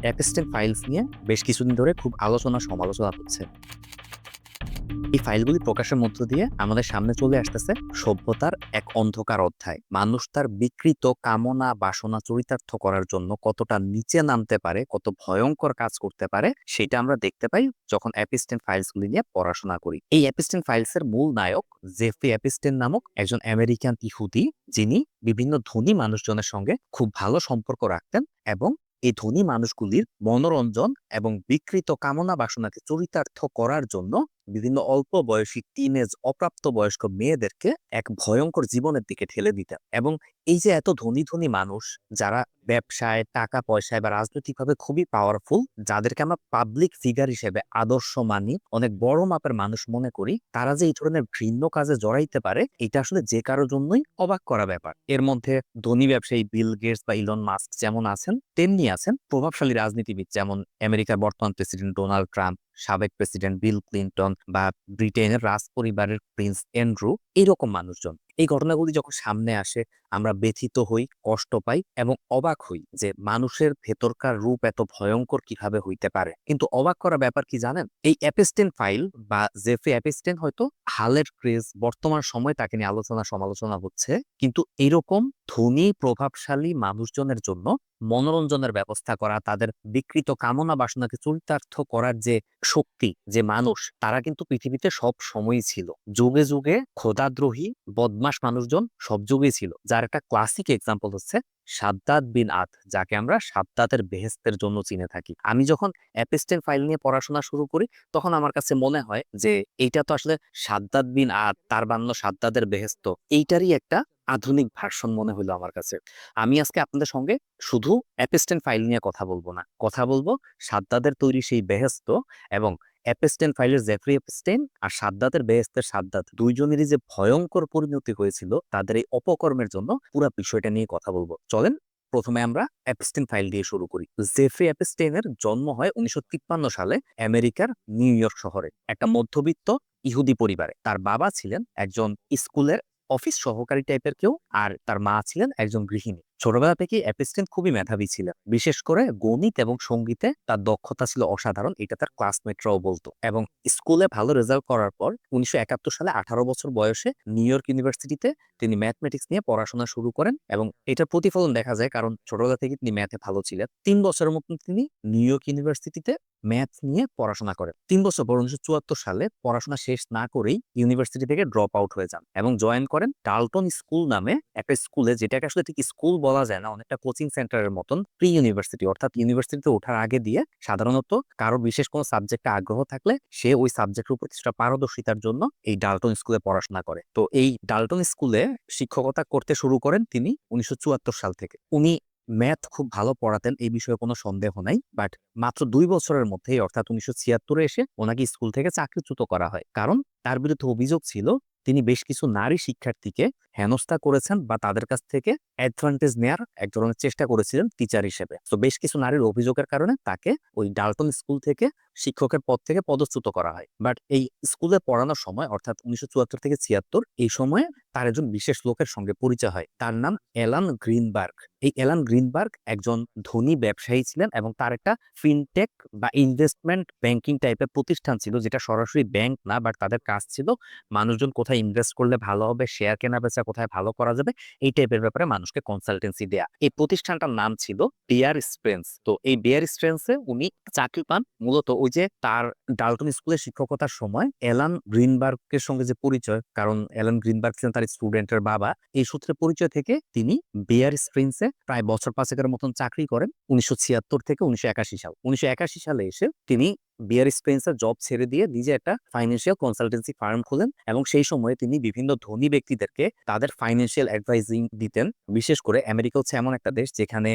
Epstein files নিয়ে বেশ কিছুদিন ধরে খুব আলোচনা সমালোচনা হচ্ছে। এই ফাইলগুলি প্রকাশের মধ্য দিয়ে আমাদের সামনে চলে আসতেছে সভ্যতার এক অন্ধকার অধ্যায়। মানুষ তার বিকৃত কামনা বাসনা চরিতার্থ করার জন্য কতটা নিচে নামতে পারে, কত ভয়ঙ্কর কাজ করতে পারে, সেটা আমরা দেখতে পাই যখন অ্যাপস্টেন ফাইলসগুলি নিয়ে পড়াশোনা করি। এই অ্যাপস্টেন ফাইলসের মূল নায়ক জেফ্রি অ্যাপস্টেন নামক একজন আমেরিকান ইহুদি, যিনি বিভিন্ন ধনী মানুষজনের সঙ্গে খুব ভালো সম্পর্ক রাখতেন এবং এই ধনী মানুষগুলির মনোরঞ্জন এবং বিকৃত কামনা বাসনাকে চরিতার্থ করার জন্য বিভিন্ন অল্প বয়সী টিনেজ অপ্রাপ্তবয়স্ক মেয়েদেরকে এক ভয়ঙ্কর জীবনের দিকে ঠেলে দিতেন। এবং এই যে এত ধনী ধনী মানুষ, যারা ব্যবসায়, টাকা পয়সায় বা রাজনৈতিকভাবে খুবই পাওয়ারফুল, যাদেরকে আমরা পাবলিক ফিগার হিসেবে আদর্শ মানি, অনেক বড় মাপের মানুষ মনে করি, তারা যে এই ধরনের ঘৃণ্য কাজে জড়াইতে পারে, এটা আসলে যে কারোর জন্যই অবাক করা ব্যাপার। এর মধ্যে ধনী ব্যবসায়ী বিল গেটস বা ইলন মাস্ক যেমন আছেন, তেমনি আছেন প্রভাবশালী রাজনীতিবিদ, যেমন আমেরিকার বর্তমান প্রেসিডেন্ট ডোনাল্ড ট্রাম্প, সাবেক প্রেসিডেন্ট বিল ক্লিন্টন বা ব্রিটেনের রাজ পরিবারের প্রিন্স অ্যান্ড্রু। এইরকম মানুষজন। এই ঘটনাগুলি যখন সামনে আসে, আমরা ব্যথিত হই, কষ্ট পাই এবং অবাক হই যে মানুষের ভেতরকার রূপ এত ভয়ঙ্কর কিভাবে হইতে পারে। কিন্তু অবাক করা ব্যাপার কি জানেন, এই অ্যাপস্টেন ফাইল বা জেফ্রি অ্যাপস্টেন হয়তো হালের ক্রেজ, বর্তমান সময় তাকে নিয়ে আলোচনা সমালোচনা হচ্ছে, কিন্তু এরকম ধনী প্রভাবশালী মানুষজনের জন্য মনোরঞ্জনের ব্যবস্থা করা, তাদের বিকৃত কামনা বাসনাকে চরিতার্থ করার যে শক্তি, যে মানুষ, তারা কিন্তু পৃথিবীতে সব সময়ই ছিল। যুগে যুগে খোদাদ্রোহী বদমাশ মানুষজন সব যুগেই ছিল, যার একটা ক্লাসিক এক্সাম্পল হচ্ছে সাদ্দাত বিন আদ, যাকে আমরা সাদ্দাতের বেহেস্তের জন্য চিনে থাকি। আমি যখন অ্যাপস্টেন ফাইল নিয়ে পড়াশোনা শুরু করি, তখন আমার কাছে মনে হয় যে এইটা তো আসলে সাদ্দাত বিন আদ, তার বানানো সাদ্দাতের বেহেস্ত, এইটারই একটা আধুনিক ভার্সন মনে হলো আমার কাছে। আমি আজকে আপনাদের সঙ্গে শুধু অ্যাপস্টেন ফাইল নিয়ে কথা বলবো না, কথা বলবো সাদ্দাতের তৈরি সেই বেহেস্ত এবং অ্যাপস্টেন ফাইলের জেফ্রি অ্যাপস্টেন আর সাদ্দাতের বেহেস্তের সাদ্দাত, দুইজনেরই যে ভয়ঙ্কর পরিণতি হয়েছিল তাদের এই অপকর্মের জন্য, পুরো বিষয়টা নিয়ে কথা বলবো। চলেন প্রথমে আমরা অ্যাপস্টেন ফাইল দিয়ে শুরু করি। জেফ্রি অ্যাপস্টেনের জন্ম হয় 1953 সালে আমেরিকার নিউ ইয়র্ক শহরে একটা মধ্যবিত্ত ইহুদি পরিবারে। তার বাবা ছিলেন একজন স্কুলের অফিস সহকারী টাইপের কেউ, আর তার মা ছিলেন একজন গৃহিণী। ছোটবেলা থেকে অ্যাপস্টেন খুবই মেধাবী ছিলেন, বিশেষ করে গণিত এবং সঙ্গীতে তার দক্ষতা ছিল অসাধারণ, এটা তার ক্লাসমেটরাও বলতো। এবং স্কুলে ভালো রেজাল্ট করার পর 1971 সালে 18 বছর বয়সে নিউ ইয়র্ক ইউনিভার্সিটিতে তিনি ম্যাথমেটিক্স নিয়ে পড়াশোনা শুরু করেন এবং এটার প্রতিফলন দেখা যায়, কারণ ছোটবেলা থেকে তিনি ম্যাথে ভালো ছিলেন। 3 বছরের মতন তিনি নিউ ইয়র্ক ইউনিভার্সিটিতে ম্যাথ নিয়ে পড়াশোনা করেন। 3 বছর পর 1974 সালে পড়াশোনা শেষ না করেই ইউনিভার্সিটি থেকে ড্রপ আউট হয়ে যান এবং জয়েন করেন ডাল্টন স্কুল নামে একটা স্কুলে, যেটাকে আসলে ঠিক স্কুল বলা যায় না, অনেকটা কোচিং সেন্টারের মতন, প্রি ইউনিভার্সিটি। অর্থাৎ ইউনিভার্সিটিতে ওঠার আগে দিয়ে সাধারণত কারো বিশেষ কোনো সাবজেক্টে আগ্রহ থাকলে সে ওই সাবজেক্টের উপর কিছুটা পারদর্শিতার জন্য এই ডাল্টন স্কুলে পড়াশোনা করে। তো এই ডাল্টন স্কুলে শিক্ষকতা করতে শুরু করেন তিনি 1974 সাল থেকে। উনি ম্যাথ খুব ভালো পড়াতেন, এই বিষয়ে কোনো সন্দেহ নাই। বাট মাত্র 2 বছরের মধ্যেই, অর্থাৎ 1976 এসে ওনাকে স্কুল থেকে চাকরিচ্যুত করা হয়, কারণ তার বিরুদ্ধে অভিযোগ ছিল তিনি বেশ কিছু নারী শিক্ষার্থীকে হেনস্থা করেছেন বা তাদের কাছ থেকে অ্যাডভান্টেজ নেয়ার এক ধরনের চেষ্টা করেছিলেন টিচার হিসেবে। তো বেশ কিছু নারীর অভিযোগের কারণে তাকে ওই ডাল্টন স্কুল থেকে শিক্ষকের পদ থেকে পদচ্যুত করা হয়। বাট এই স্কুলে পড়ানোর সময়, অর্থাৎ 1974 থেকে 76, এই সময়ে তার একজন বিশেষ লোকের সঙ্গে পরিচয় হয়। তার নাম অ্যালান গ্রিনবার্গ। এই অ্যালান গ্রিনবার্গ একজন ধনী ব্যবসায়ী ছিলেন এবং তার একটা ফিনটেক বা ইনভেস্টমেন্ট ব্যাংকিং টাইপের প্রতিষ্ঠান ছিল, যেটা সরাসরি ব্যাংক না, বাট তাদের কাজ ছিল মানুষজন কোথায় ইনভেস্ট করলে ভালো হবে, শেয়ার কেনা বেচা কোথায় ভালো করা যাবে, এই টাইপের ব্যাপারে মানুষকে কনসালটেন্সি দেয়া। এই প্রতিষ্ঠানটার নাম ছিল বেয়ার স্ট্রেন্স। তো এই বেয়ার স্ট্রেন্সে উনি চাকরি পান। মূলত ওই যে তার ডাল্টন স্কুলে শিক্ষকতার সময় অ্যালান গ্রিনবার্গের সঙ্গে যে পরিচয়, কারণ অ্যালান গ্রিনবার্গ ছিলেন তার স্টুডেন্টের বাবা, এই সূত্রে পরিচয় থেকে তিনি বেয়ার স্প্রিন্সে প্রায় বছর পাঁচেকের মতন চাকরি করেন 1976 থেকে 1981 সাল। 1981 সালে এসে তিনি বিয়ার স্পেন্সার জব ছেড়ে দিয়ে নিজে একটা ফাইন্যান্সিয়াল কনসালটেন্সি ফার্ম খোলেন এবং সেই সময়ে তিনি বিভিন্ন ধনী ব্যক্তিদেরকে তাদের ফাইন্যান্সিয়াল অ্যাডভাইজিং দিতেন। বিশেষ করে আমেরিকা হচ্ছে এমন একটা দেশ যেখানে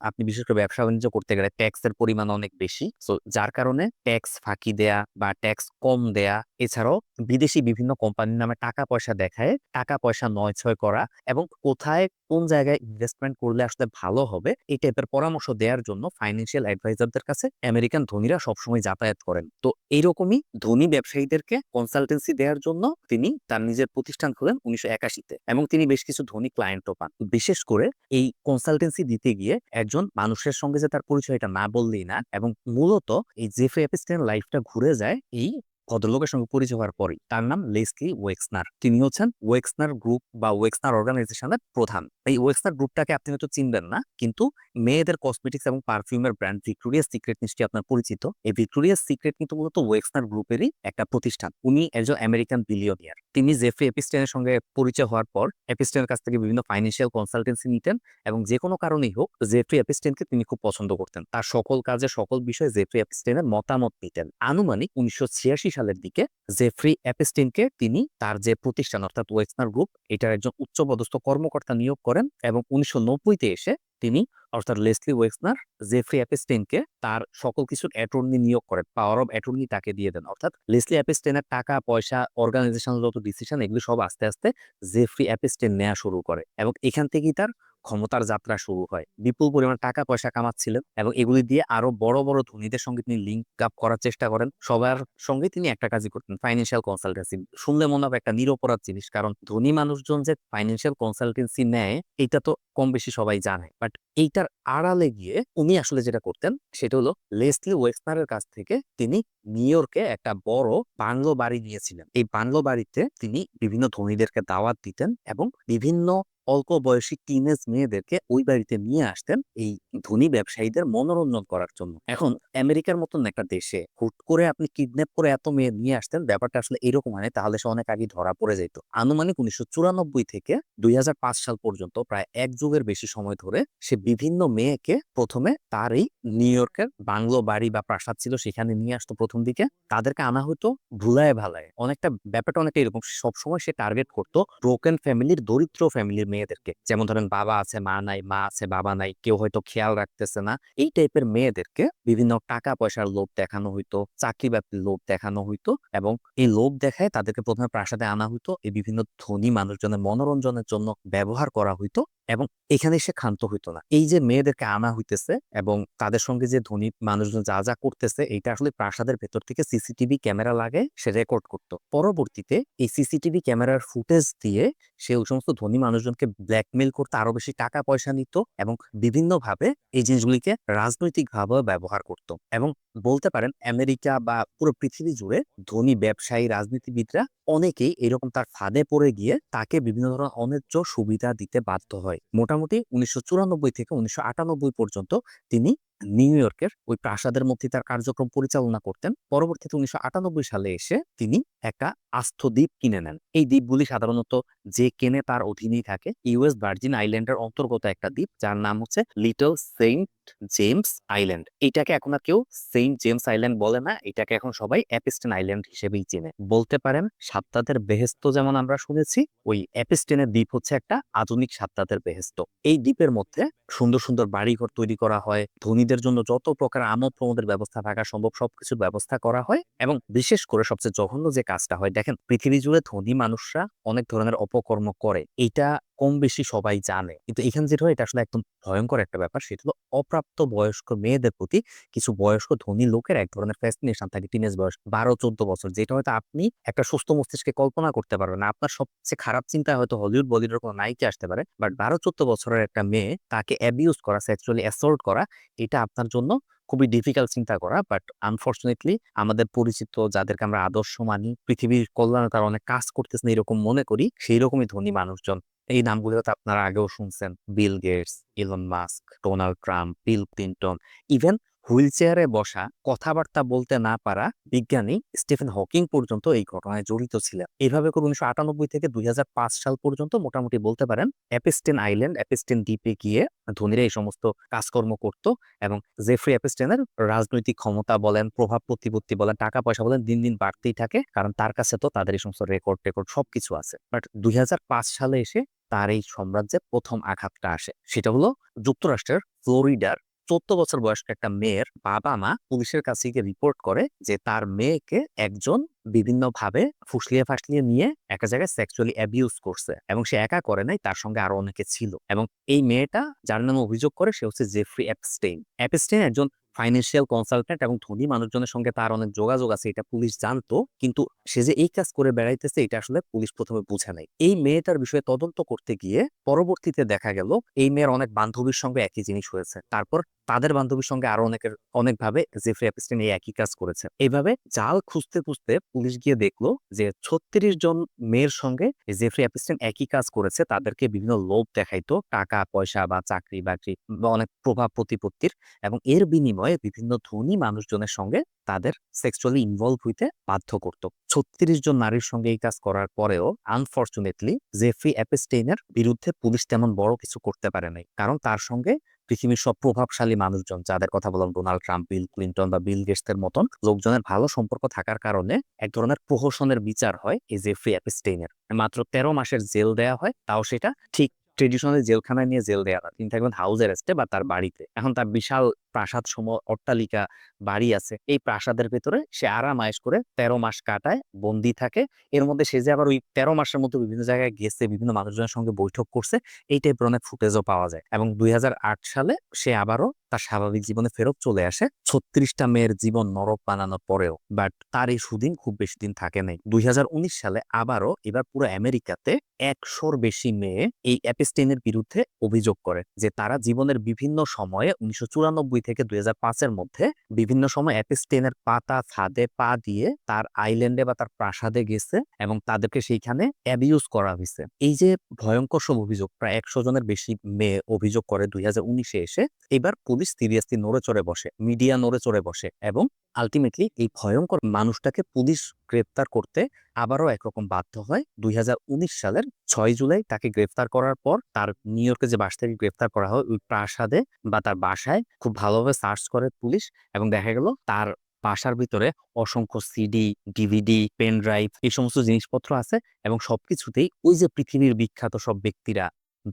আপনি বিশেষ করে ব্যবসা বাণিজ্য করতে গেলে ট্যাক্সের পরিমাণ অনেক বেশি। সো যার কারণে ট্যাক্স ফাঁকি দেয়া বা ট্যাক্স কম দেয়া, এছাড়াও বিদেশি বিভিন্ন কোম্পানির নামে টাকা পয়সা দেখায় টাকা পয়সা নয় ছয় করা এবং কোথায় কোন জায়গায় ইনভেস্টমেন্ট করলে আসলে ভালো হবে, এই টাইপের পরামর্শ দেওয়ার জন্য ফাইন্যান্সিয়াল অ্যাডভাইজারদের কাছে আমেরিকান ধনীরা সবসময় যাতায়াত যাতায়াত করেন। তো এইরকমই ধনী ব্যবসায়ীদেরকে কনসালটেন্সি দেওয়ার জন্য তিনি তার নিজের প্রতিষ্ঠান খোলেন 1981-তে, এবং তিনি বেশ কিছু ধনী ক্লায়েন্টও পান। বিশেষ করে এই কনসালটেন্সি দিতে গিয়ে একজন মানুষের সঙ্গে যে তার পরিচয়, এটা না বললেই না, এবং মূলত এই জেফ্রি এপস্টাইনের লাইফটা ঘুরে যায় এই ভদ্রলোকের সঙ্গে পরিচয় হওয়ার পরই। তার নাম লেসলি ওয়েক্সনার। তিনি হচ্ছেন ওয়েক্সনার গ্রুপ বা ওয়েক্সনার অর্গানাইজেশনের প্রধান। এই ওয়েক্সনার গ্রুপটাকে আপনি হয়তো চিনবেন না, কিন্তু মেয়েদের কসমেটিক্স এবং পারফিউমের ব্র্যান্ড ভিক্টোরিয়াস সিক্রেট নিশ্চয়ই আপনার পরিচিত। এই ভিক্টোরিয়াস সিক্রেট কিন্তু মূলত ওয়েক্সনার গ্রুপেরই একটা প্রতিষ্ঠান। উনি একজন আমেরিকান বিলিয়নিয়ার। তিনি জেফ্রি এপিস্টেনের সঙ্গে পরিচয় হওয়ার পর এপিস্টেনের কাছ থেকে বিভিন্ন ফাইন্যান্সিয়াল কনসালটেন্সি নিতেন, এবং যে কোনো কারণেই হোক জেফ্রি এপিস্টেনকে তিনি খুব পছন্দ করতেন। তার সকল কাজে সকল বিষয়ে জেফ্রি এপিস্টেনের মতামত নিতেন। আনুমানিক 1986 সালের দিকে জেফ্রি এপিস্টেনকে তিনি তার যে প্রতিষ্ঠান অর্থাৎ ওয়েক্সনার গ্রুপ, এটার একজন উচ্চপদস্থ কর্মকর্তা নিয়োগ করেন, এবং 1990-তে এসে তিনি অর্থাৎ লেসলি ওয়েক্সনার জেফ্রি এপিস্টেনকে তার সকল কিছুর অ্যাটর্নি নিয়োগ করেন। পাওয়ার অফ অ্যাটর্নি তাকে দিয়ে দেন। অর্থাৎ লেসলি এপিস্টেনের টাকা পয়সা, অর্গানাইজেশনাল যত ডিসিশন, এগুলো সব আস্তে আস্তে জেফ্রি এপিস্টেন নেওয়া শুরু করে, এবং এখান থেকেই তার ক্ষমতার যাত্রা শুরু হয়। বিপুল পরিমাণ টাকা পয়সা কামাচ্ছিলেন, এবং এগুলি দিয়ে আরো বড় বড় ধনীদের সঙ্গে তিনি লিঙ্ক আপ করার চেষ্টা করেন। সবার সঙ্গে তিনি একটা কাজই করতেন, ফাইন্যান্সিয়াল কনসালটেন্সি। শুনলে মনে হবে একটা নিরপরাধ জিনিস, কারণ ধনী মানুষজন যে ফাইন্যান্সিয়াল কনসালটেন্সি নেয় এটা তো কম বেশি সবাই জানে, বাট এইটার আড়ালে গিয়ে উনি আসলে যেটা করতেন সেটা হলো লেসলি ওয়েক্সনারের কাছ থেকে তিনি নিউ ইয়র্কে একটা বড় বাংলো বাড়ি নিয়েছিলেন। এই বাংলো বাড়িতে তিনি বিভিন্ন ধনীদেরকে দাওয়াত দিতেন, এবং বিভিন্ন অল্প বয়সী টিনেজ মেয়েদেরকে ওই বাড়িতে নিয়ে আসতেন এই ধনী ব্যবসায়ীদের মনোরঞ্জন করার জন্য। এখন আমেরিকার মতন একটা দেশে হুট করে আপনি কিডন্যাপ করে এত মেয়ে নিয়ে আসতেন, ব্যাপারটা আসলে এরকম হয়, তাহলে সে অনেক আগে ধরা পড়ে যেত। আনুমানিক 1994 থেকে 2005 সাল পর্যন্ত প্রায় এক যুগের বেশি সময় ধরে সে বিভিন্ন মেয়েকে প্রথমে তার এই নিউ ইয়র্কের বাংলো বাড়ি বা প্রাসাদ ছিল সেখানে নিয়ে আসতো। প্রথম দিকে তাদেরকে আনা হতো ভুলায় ভালায়, অনেকটা ব্যাপারটা অনেকটা এরকম। সবসময় সে টার্গেট করতো ব্রোকেন ফ্যামিলির, দরিদ্র ফ্যামিলির মেয়েদেরকে, যেমন ধরেন বাবা আছে মা নাই, মা আছে বাবা নাই, কেউ হয়তো খেয়াল রাখতেছে না, এই টাইপের মেয়েদেরকে বিভিন্ন টাকা পয়সার লোভ দেখানো হইতো, চাকরি বাকরির লোভ দেখানো হইতো, এবং এই লোভ দেখায় তাদেরকে প্রথমে প্রাসাদে আনা হইতো, এই বিভিন্ন ধনী মানুষজনের মনোরঞ্জনের জন্য ব্যবহার করা হইতো, এবং এখানে সে ক্ষান্ত হইতো না। এই যে মেয়েদেরকে আনা হইতেছে এবং তাদের সঙ্গে যে ধনী মানুষজন যা যা করতেছে, এইটা আসলে প্রাসাদের ভেতর থেকে সিসিটিভি ক্যামেরা লাগে সে রেকর্ড করতো। পরবর্তীতে এই সিসিটিভি ক্যামেরার ফুটেজ দিয়ে সে ওই সমস্ত ধনী মানুষজনকে ব্ল্যাকমেল করতে, আরো বেশি টাকা পয়সা নিত, এবং বিভিন্নভাবে এই জিনিসগুলিকে রাজনৈতিকভাবে ব্যবহার করত। এবং বলতে পারেন আমেরিকা বা পুরো পৃথিবী জুড়ে ধনী ব্যবসায়ী, রাজনীতিবিদরা অনেকেই এরকম তার ফাঁদে পড়ে গিয়ে তাকে বিভিন্ন ধরনের অন্যায্য সুবিধা দিতে বাধ্য হয়। মোটামুটি 1994 থেকে 1998 পর্যন্ত তিনি নিউ ইয়র্কের ওই প্রাসাদের মধ্যে তার কার্যক্রম পরিচালনা করতেন। পরবর্তীতে 1998 সালে এসে তিনি একটা আস্ত দ্বীপ কিনে নেন। এই দ্বীপগুলি সাধারণত যে কেনে তার অধীনেই থাকে। ইউএস ভার্জিন আইল্যান্ডের অন্তর্গত একটা দ্বীপ, যার নাম হচ্ছে লিটল সেন্ট জেমস আইল্যান্ড। এটাকে এখন আর কেউ সেন্ট জেমস আইল্যান্ড বলে না, এটাকে এখন সবাই অ্যাপিস্টেন আইল্যান্ড হিসেবেই চেনে। বলতে পারেন সাত্তাদের বেহেস্ত যেমন আমরা শুনেছি, ওই অ্যাপিস্টেনের দ্বীপ হচ্ছে একটা আধুনিক সাত্তাদের বেহেস্ত। এই দ্বীপের মধ্যে সুন্দর সুন্দর বাড়িঘর তৈরি করা হয়, ধনীদের জন্য যত প্রকার আমোদ প্রমোদের ব্যবস্থা থাকা সম্ভব সবকিছুর ব্যবস্থা করা হয়, এবং বিশেষ করে সবচেয়ে জঘন্য যে কাজটা হয়, দেখেন পৃথিবী জুড়ে ধনী মানুষরা অনেক ধরনের অপকর্ম করে, এটা কম বেশি সবাই জানে, কিন্তু এখানে যেটা হয় এটা আসলে একদম ভয়ঙ্কর একটা ব্যাপার। সেটা হলো অপ্রাপ্ত বয়স্ক মেয়েদের প্রতি কিছু বয়স্ক ধনী লোকের এক ধরনের ফ্যাসিনেশন থাকে, টিনেজ বয়স 12-14 বছর, যেটা হয়তো আপনি একটা সুস্থ মস্তিষ্কে কল্পনা করতে পারবেন না। আপনার সবচেয়ে খারাপ চিন্তা হয়তো হলিউড বলিউডের কোনো নায়িকা আসতে পারে, বাট 12-14 বছরের একটা মেয়ে, তাকে অ্যাবিউজ করা, সেক্সুয়ালি অ্যাসল্ট করা, এটা আপনার জন্য খুবই ডিফিকাল্ট চিন্তা করা। বাট আনফর্চুনেটলি আমাদের পরিচিত যাদেরকে আমরা আদর্শ মানি, পৃথিবীর কল্যাণে তারা অনেক কাজ করতেছেন এরকম মনে করি, সেই রকমই ধনী মানুষজন। এই নামগুলো তো আপনারা আগেও শুনছেন, Bill Gates, Elon Musk, Donald Trump, Bill Clinton, even wheel চেয়ারে বসা, কথাবার্তা বলতে না পারা বিজ্ঞানী স্টিফেন হকিং পর্যন্ত এই ঘটনায় জড়িত ছিলেন। এইভাবে করে 1998 থেকে 2005 সাল পর্যন্ত মোটামুটি বলতে পারেন অ্যাপিস্টেন আইল্যান্ড, অ্যাপিস্টেন দ্বীপে গিয়ে ধনীরা এই সমস্ত কাজকর্ম করত, এবং জেফ্রি অ্যাপিস্টেনের রাজনৈতিক ক্ষমতা বলেন, প্রভাব প্রতিপত্তি বলেন, টাকা পয়সা বলেন, দিন দিন বাড়তেই থাকে, কারণ তার কাছে তো তাদের এই সমস্ত রেকর্ড টেকর্ড সবকিছু আছে। বাট 2005 সালে এসে তার এই সাম্রাজ্যে প্রথম আঘাতটা আসে। সেটা হলো যুক্তরাষ্ট্রের ফ্লোরিডার 14 বছর বয়স্ক একটা মেয়ের বাবা মা পুলিশের কাছে গিয়ে রিপোর্ট করে যে তার মেয়েকে একজন বিভিন্নভাবে ফুসলিয়ে ফাসলিয়ে নিয়ে একটা জায়গায় সেক্সুয়ালি অ্যাবিউজ করছে, এবং সে একা করে নাই, তার সঙ্গে আরো অনেকে ছিল। এবং এই মেয়েটা যার নামে অভিযোগ করে সে হচ্ছে জেফ্রি অ্যাপস্টেইন। অ্যাপস্টেইন একজন ফাইন্যান্সিয়াল কনসালটেন্ট এবং ধনী মানুষজনের সঙ্গে তার অনেক যোগাযোগ আছে, এটা পুলিশ জানতো, কিন্তু সে যে এই কাজ করে বেড়াইতেছে এটা আসলে পুলিশ প্রথমে বুঝে নাই। এই মেয়েটার বিষয়ে তদন্ত করতে গিয়ে পরবর্তীতে দেখা গেল এই মেয়ের অনেক বান্ধবীর সঙ্গে একই জিনিস হয়েছে। তারপর তাদের বান্ধবীর সঙ্গে আরো অনেকভাবে জেফরি অ্যাপস্টাইন এই একই কাজ করেছে। এইভাবে জাল খুঁজতে খুঁজতে পুলিশ গিয়ে দেখলো যে 36 জন মেয়ের সঙ্গে জেফরি অ্যাপস্টাইন একই কাজ করেছে। তাদেরকে বিভিন্ন লোভ দেখাইতো, টাকা পয়সা বা চাকরি বাকরি বা অনেক প্রভাব প্রতিপত্তির, এবং এর বিনিময়ে বিভিন্ন ধনী মানুষজনের সঙ্গে তাদের সেক্সুয়ালি ইনভলভ হইতে বাধ্য করত। 36 জন নারীর সঙ্গে এই কাজ করার পরেও আনফরচুনেটলি জেফরি অ্যাপস্টাইনের বিরুদ্ধে পুলিশ তেমন বড় কিছু করতে পারে নাই, কারণ তার সঙ্গে পৃথিবীর সব প্রভাবশালী মানুষজন, যাদের কথা বললাম ডোনাল্ড ট্রাম্প, বিল ক্লিন্টন বা বিল গেটসের মতন লোকজনের ভালো সম্পর্ক থাকার কারণে এক ধরনের প্রহসনের বিচার হয় এই জেফরি অ্যাপস্টাইনের। মাত্র 13 মাসের জেল দেয়া হয়, তাও সেটা ঠিক ট্রেডিশনাল জেলখানায় নিয়ে জেল দেয়া না, তিনি থাকবেন হাউস অ্যারেস্টে বা তার বাড়িতে। এখন তার বিশাল প্রাসাদ সম অট্টালিকা বাড়ি আছে, এই প্রাসাদের ভেতরে সে আরাম আয়েশ করে 13 মাস কাটায়, বন্দি থাকে। এর মধ্যে সে যে আবার ওই 13 মাসের মধ্যে বিভিন্ন জায়গায় গেছে, বিভিন্ন মানুষজনের সঙ্গে বৈঠক করছে, এই টাইপের অনেক ফুটেজও পাওয়া যায়। এবং 2008 সালে সে আবারও তার স্বাভাবিক জীবনে ফেরত চলে আসে, 36টা মেয়ের জীবন নরক বানানোর পরেও। বাট তার এই সুদিন খুব বেশি দিন থাকে নাই। 2019 সালে আবারও, এবার পুরো আমেরিকাতে 100-র বেশি মেয়ে এই অ্যাপস্টাইনের বিরুদ্ধে অভিযোগ করে যে তারা জীবনের বিভিন্ন সময়ে 1994 থেকে 2005-এর মধ্যে বিভিন্ন সময় অ্যাপস্টাইনের পাতা ছাদে পা দিয়ে তার আইল্যান্ডে বা তার প্রাসাদে গেছে এবং তাদেরকে সেইখানে অ্যাবিউজ করা হয়েছে। এই যে ভয়ঙ্কর সব অভিযোগ, প্রায় 100 জনের বেশি মেয়ে অভিযোগ করে 2019-এ এসে। এবার পুলিশ সিরিয়াসলি নড়ে চড়ে বসে, মিডিয়া নড়ে চড়ে বসে, এবং আলটিমেটলি এই ভয়ঙ্কর মানুষটাকে পুলিশ গ্রেপ্তার করতে আবারও একরকম বাধ্য হয়। 2019 সালের 6 জুলাই তাকে গ্রেফতার করার পর তার নিউ ইয়র্কে যে বাসা থেকে গ্রেফতার করা হয়, ওই প্রাসাদে বা তার বাসায় খুব ভালোভাবে সার্চ করে পুলিশ, এবং দেখা গেল তার বাসার ভিতরে অসংখ্য সিডি, ডিভিডি, পেন ড্রাইভ, এই সমস্ত জিনিসপত্র আছে। এবং সবকিছুতেই ওই যে পৃথিবীর বিখ্যাত সব ব্যক্তিরা,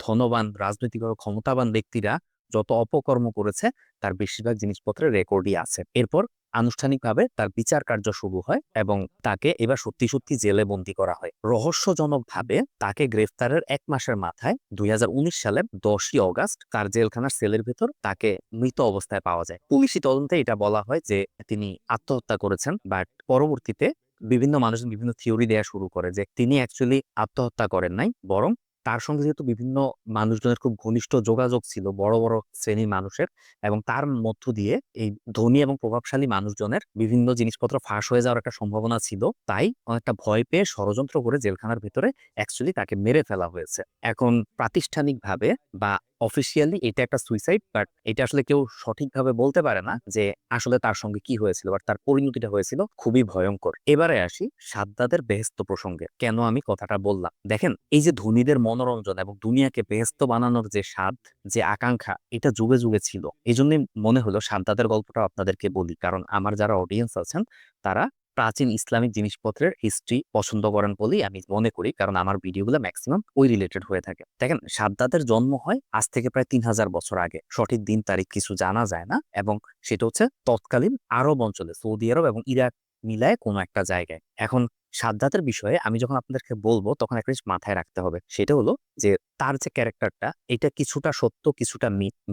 ধনবান রাজনৈতিকভাবে ক্ষমতাবান ব্যক্তিরা যত অপকর্ম করেছে তার বেশিরভাগ জিনিসপত্রের রেকর্ডই আছে। এরপর আনুষ্ঠানিকভাবে তার বিচার কার্য শুরু হয় এবং তাকে এবার সত্যি সত্যি জেলে বন্দী করা হয়। রহস্যজনকভাবে তাকে গ্রেফতারের 1 মাসের মাথায় 2019 সালের 10ই অগাস্ট তার জেলখানার সেলের ভেতর তাকে মৃত অবস্থায় পাওয়া যায়। পুলিশি তদন্তে এটা বলা হয় যে তিনি আত্মহত্যা করেছেন, বাট পরবর্তীতে বিভিন্ন মানুষ বিভিন্ন থিওরি দেয়া শুরু করে যে তিনি অ্যাকচুয়ালি আত্মহত্যা করেন নাই, বরং তার সঙ্গে যেহেতু বিভিন্ন মানুষজনের খুব ঘনিষ্ঠ যোগাযোগ ছিল, বড় বড় শ্রেণীর মানুষের, এবং তার মধ্য দিয়ে এই ধনী এবং প্রভাবশালী মানুষজনের বিভিন্ন জিনিসপত্র ফাঁস হয়ে যাওয়ার একটা সম্ভাবনা ছিল, তাই অনেকটা ভয় পেয়ে ষড়যন্ত্র করে জেলখানার ভেতরে অ্যাকচুয়ালি তাকে মেরে ফেলা হয়েছে। এখন প্রাতিষ্ঠানিকভাবে বা অফিসিয়ালি এটা একটা সুইসাইড, বাট এটা আসলে কেউ সঠিকভাবে বলতে পারে না যে আসলে তার সঙ্গে কি হয়েছিল, বাট তার পরিণতিটা হয়েছিল খুবই ভয়ঙ্কর। এবারে আসি সাদ্দাতের বেহেশত প্রসঙ্গে। কেন আমি কথাটা বললাম, দেখেন, এই যে ধনীদের মনোরঞ্জন এবং দুনিয়াকে বেহেশত বানানোর যে স্বাদ, যে আকাঙ্ক্ষা, এটা যুগে যুগে ছিল। এই জন্যই মনে হলো সাদ্দাতের গল্পটা আপনাদেরকে বলি, কারণ আমার যারা অডিয়েন্স আছেন তারা প্রাচীন ইসলামিক জিনিসপত্রের হিস্ট্রি পছন্দ করেন বলেই আমি মনে করি, কারণ আমার ভিডিওগুলো ম্যাক্সিমাম ওই রিলেটেড হয়ে থাকে। দেখেন, সাদ্দাতের জন্ম হয় আজ থেকে প্রায় 3000 বছর আগে। সঠিক দিন তারিখ কিছু জানা যায় না, এবং সেটা হচ্ছে তৎকালীন আরব অঞ্চলে, সৌদি আরব এবং ইরাক মিলায় কোনো একটা জায়গায়। এখন সাদ্দাতের বিষয়ে আমি যখন আপনাদেরকে বলবো তখন একটা জিনিস মাথায় রাখতে হবে, সেটা হলো যে তার যে ক্যারেক্টারটা, এটা কিছুটা সত্য কিছুটা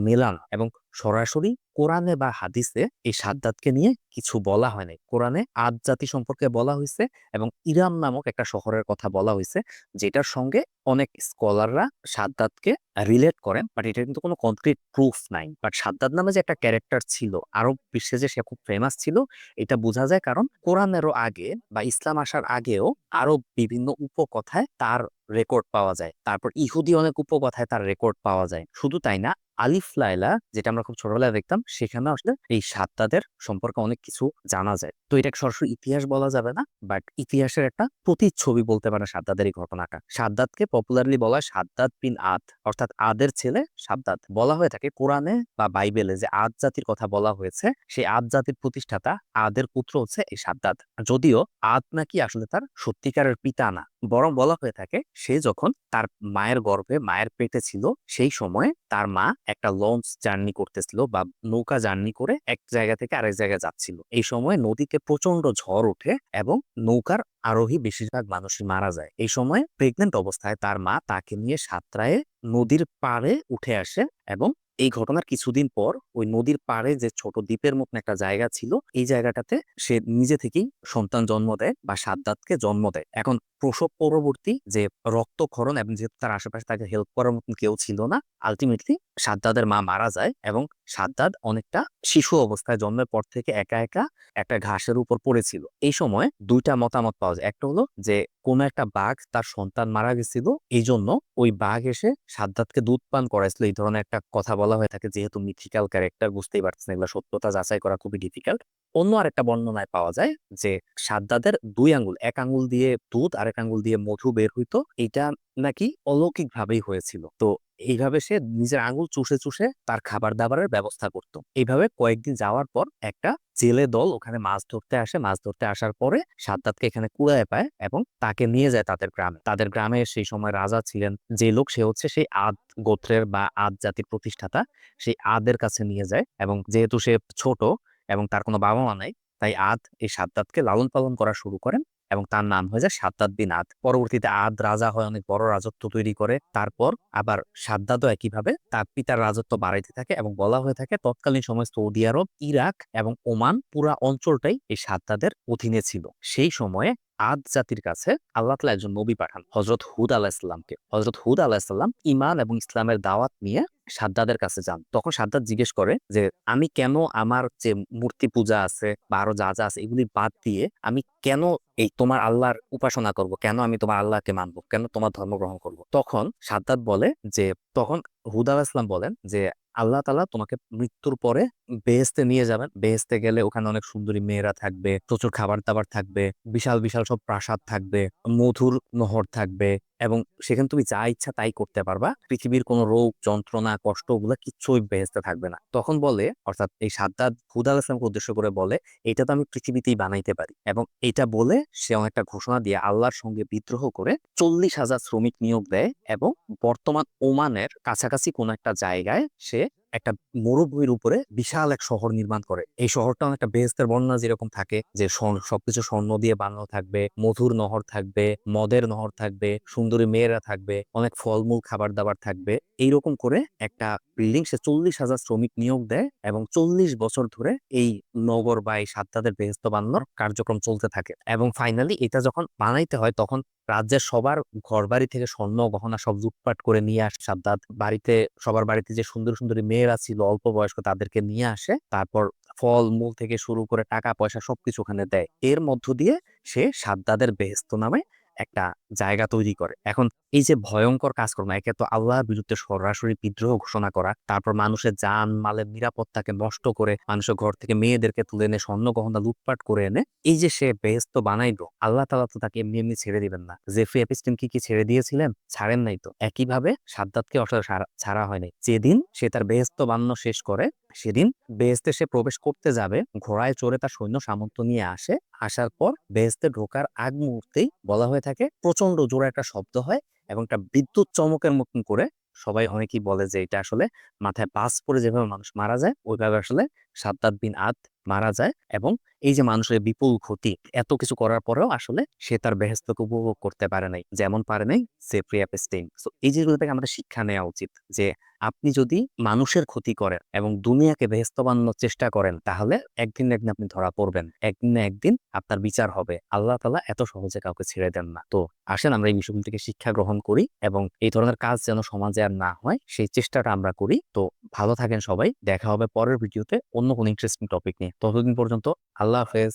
মেলানো, এবং সরাসরি কোরআনে বা হাদিসে এই সাদ্দাতকে নিয়ে কিছু বলা হয় নাই। কোরআনে আদ জাতি সম্পর্কে বলা হয়েছে এবং ইরাম নামক একটা শহরের কথা বলা হয়েছে, যেটার সঙ্গে অনেক স্কলাররা সাদ্দাতকে রিলেট করেন, বাট এটা কিন্তু কোনো কনক্রিট প্রুফ নাই। বাট সাদ্দাত নামে যে একটা ক্যারেক্টার ছিল আরব বিশ্বে, যে সে খুব ফেমাস ছিল, এটা বোঝা যায় কারণ কোরআনেরও আগে বা ইসলাম আসার আগেও আরব বিভিন্ন উপকথায় তার রেকর্ড পাওয়া যায়। তারপর ইহুদি অনেক উপকথায় তার রেকর্ড পাওয়া যায়। শুধু তাই না, আলিফ লায়লা যেটা আমরা খুব ছোটবেলায় দেখতাম, সেখানে আসলে এই সাদ্দাতের সম্পর্কে অনেক কিছু জানা যায়। তো এটাকে সরাসরি ইতিহাস বলা যাবে না, বাট ইতিহাসের একটা প্রতিচ্ছবি বলতে পারে সাদ্দাতের এই ঘটনাটা। সাদ্দাতকে পপুলারলি বলা হয় সাদ্দাত বিন আদ, অর্থাৎ আদের ছেলে সাদ্দাত। বলা হয়ে থাকে কোরআনে বা বাইবেলে যে আদ জাতির কথা বলা হয়েছে, সেই আদ জাতির প্রতিষ্ঠাতা আদের পুত্র হচ্ছে এই সাদ্দাত। যদিও আদ নাকি আসলে তার সত্যিকারের পিতা না, বরং বলা হয়ে থাকে সে যখন তার মায়ের গর্ভে মায়ের পেটে ছিল, সেই সময়ে তার মা একটা লঞ্চ জার্নি করতেছিল বা নৌকা জার্নি করে এক জায়গা থেকে আরেক জায়গায় যাচ্ছিল। এই সময় নদীতে প্রচন্ড ঝড় ওঠে এবং নৌকার আরোহী বেশিরভাগ মানুষই মারা যায়। এই সময় প্রেগনেন্ট অবস্থায় তার মা তাকে নিয়ে সাঁতরায়ে নদীর পাড়ে উঠে আসে এবং এই ঘটনার কিছুদিন পর ওই নদীর পাড়ে যে ছোট দ্বীপের মতন একটা জায়গা ছিল, এই জায়গাটাতে সে নিজে থেকেই সন্তান জন্ম দেয় বা সাদ্দাতকে জন্ম দেয়। এখন প্রসব পরবর্তী যে রক্তক্ষরণ এবং যেহেতু তার আশেপাশে তাকে হেল্প করার মতন কেউ ছিল না, আলটিমেটলি সাদ্দাদের মা মারা যায় এবং সাদ্দাত অনেকটা শিশু অবস্থায় জন্মের পর থেকে একা একা একটা ঘাসের উপর পড়েছিল। এই সময় দুইটা মতামত পাওয়া যায়। একটা হলো যে কোন একটা বাঘ তার সন্তান মারা গেছিল, এই জন্য ওই বাঘ এসে সাদ্দাতকে দুধ পান করাইছিল, এই ধরনের একটা কথা বলা হয়ে থাকে। যেহেতু মিথিক্যাল ক্যারেক্টার, বুঝতেই পারছেন এগুলো সত্যতা যাচাই করা খুবই ডিফিকাল্ট। অন্য আরেকটা বর্ণনায় পাওয়া যায় যে সাদ্দাতের দুই আঙ্গুল, এক আঙ্গুল দিয়ে দুধ আর এক আঙ্গুল দিয়ে মধু বের হইতো, এটা নাকি অলৌকিক ভাবেই হয়েছিল। তো এইভাবে সে নিজের আঙ্গুল চুষে চুষে তার খাবার দাবারের ব্যবস্থা করত। এইভাবে কয়েকদিন যাওয়ার পর একটা জেলে দল ওখানে মাছ ধরতে আসে। মাছ ধরতে আসার পরে সাদ্দাতকে এখানে কুড়ায় পায় এবং তাকে নিয়ে যায় তাদের গ্রামে। তাদের গ্রামে সেই সময় রাজা ছিলেন যে লোক, সে হচ্ছে সেই আদ গোত্রের বা আদ জাতির প্রতিষ্ঠাতা। সেই আদের কাছে নিয়ে যায় এবং যেহেতু সে ছোট এবং তার কোনো বাবা মা নাই, তাই আদ এই সাদ্দাতকে লালন পালন করা শুরু করেন এবং তার নাম হয়ে যায় সাদ্দাত বিন আদ। পরবর্তীতে আদ রাজা হয়, অনেক বড় রাজত্ব তৈরি করে। তারপর আবার সাদ্দাতও একইভাবে তার পিতার রাজত্ব বাড়াইতে থাকে এবং বলা হয়ে থাকে তৎকালীন সময় সৌদি আরব, ইরাক এবং ওমান পুরা অঞ্চলটাই এই সাদ্দাতের অধীনে ছিল। সেই সময়ে আদ জাতির কাছে আল্লাহ তাআলা একজন নবী পাঠান, হযরত হুদ আলাইহিসসালামকে। হযরত হুদ আলাইহিসসালাম ঈমান এবং ইসলামের দাওয়াত নিয়ে সাদ্দাদের কাছে যান। তখন সাদ্দাত জিজ্ঞেস করে যে আমি কেন আমার যে মূর্তি পূজা আছে বা আরো যা যা আছে এগুলি বাদ দিয়ে আমি কেন এই তোমার আল্লাহর উপাসনা করব, কেন আমি তোমার আল্লাহকে মানবো, কেন তোমার ধর্ম গ্রহণ করব? তখন সাদ্দাত বলে যে, তখন হুদ আলাইহিস সালাম বলেন যে আল্লাহ তাআলা তোমাকে মৃত্যুর পরে বেহেশতে নিয়ে যাবেন। বেহেশতে গেলে ওখানে অনেক সুন্দরী মেয়েরা থাকবে, প্রচুর খাবার দাবার থাকবে, বিশাল বিশাল সব প্রাসাদ থাকবে, মধুর নহর থাকবে এবং সেখানে তুমি যা ইচ্ছা তাই করতে পারবা। পৃথিবীর কোনো রোগ যন্ত্রণা কষ্ট ওগুলা কিচ্ছুই বেহেশতে থাকবে না। তখন বলে, অর্থাৎ এই সাদ্দাত হুদ আলাইহিস সালামকে উদ্দেশ্য করে বলে, এটা তো আমি পৃথিবীতেই বানাইতে পারি। এবং এটা বলে সে অনেকটা ঘোষণা দিয়ে আল্লাহর সঙ্গে বিদ্রোহ করে 40,000 শ্রমিক নিয়োগ দেয় এবং বর্তমান ওমানের কাছাকাছি কোন একটা জায়গায় সে একটা মরুভূমির উপরে বিশাল এক শহর নির্মাণ করে। এই শহরটা অনেকটা বেহেশতের বর্ণনা যেরকম থাকে যে সবকিছু স্বর্ণ দিয়ে বানানো থাকবে, মধুর নহর থাকবে, মদের নহর থাকবে, সুন্দরী মেয়েরা থাকবে, অনেক ফলমূল খাবার দাবার থাকবে, এইরকম করে একটা বিল্ডিং সে 40,000 শ্রমিক নিয়োগ দেয় এবং 40 বছর ধরে এই নগর বা এই সাদ্দাতের বেহেশত বানানোর কার্যক্রম চলতে থাকে। এবং ফাইনালি এটা যখন বানাইতে হয় তখন রাজ্যের সবার ঘর বাড়ি থেকে স্বর্ণ গহনা সব লুটপাট করে নিয়ে আসে সাদ্দাত। বাড়িতে সবার বাড়িতে যে সুন্দর সুন্দরী মেয়েরা ছিল অল্প বয়স্ক তাদেরকে নিয়ে আসে। তারপর ফল মূল থেকে শুরু করে টাকা পয়সা সবকিছু ওখানে দেয়। এর মধ্য দিয়ে সে সাদ্দাদের বেহেশত নামে একটা জায়গা তৈরি করে। এখন এই যে ভয়ঙ্কর কাজকর্ম, একে তো আল্লাহর বিরুদ্ধে সরাসরি বিদ্রোহ ঘোষণা করা, তারপর মানুষের জান মালের নিরাপত্তাকে নষ্ট করে মানুষের ঘর থেকে মেয়েদেরকে তুলে এনে স্বর্ণ গহনা লুটপাট করে এনে এই যে সে বেহেশত বানাইলো, আল্লাহ তাআলা তো তাকে এমনি এমনি ছেড়ে দিবেন না। জেফরি এপিস্টিন কি ছেড়ে দিয়েছিলেন? ছাড়েন নাই তো। একইভাবে সাদ্দাতকে আসলে ছাড়া হয়নি। যেদিন সে তার বেহেশত বানানো শেষ করে সেদিন বেহেশতে সে প্রবেশ করতে যাবে, ঘোড়ায় চড়ে তার সৈন্য সামন্ত নিয়ে আসে। আসার পর বেহেশতে ঢোকার আগ মুহূর্তেই বলা হয়ে থাকে প্রচন্ড জোরে একটা শব্দ হয় এবং একটা বিদ্যুৎ চমকের মতন করে সবাই অনেকেই বলে যে এটা আসলে মাথায় বাজ পড়ে যেভাবে মানুষ মারা যায় ওইভাবে আসলে সাদ্দাত বিন আদ মারা যায়। এবং এই যে মানুষের বিপুল ক্ষতি, এত কিছু করার পরেও আসলে সে তার বেহেশতকে উপভোগ করতে পারে নাই, যেমন পারে নাই জেফরি এপস্টেইন। তো এই জিনিসগুলো থেকে আমাদের শিক্ষা নেওয়া উচিত যে আপনি যদি মানুষের ক্ষতি করেন এবং দুনিয়াকে বেহেশত বানানোর চেষ্টা করেন তাহলে একদিন না একদিন আপনি ধরা পড়বেন, একদিন না একদিন আপনার বিচার হবে। আল্লাহ তাআলা এত সহজে কাউকে ছেড়ে দেন না। তো আসেন আমরা এই বিষয়গুলো থেকে শিক্ষা গ্রহণ করি এবং এই ধরনের কাজ যেন সমাজে আর না হয় সেই চেষ্টাটা আমরা করি। তো ভালো থাকেন সবাই, দেখা হবে পরের ভিডিওতে অন্য কোনো ইন্টারেস্টিং টপিক নিয়ে। ততদিন পর্যন্ত আল্লাহ হাফেজ।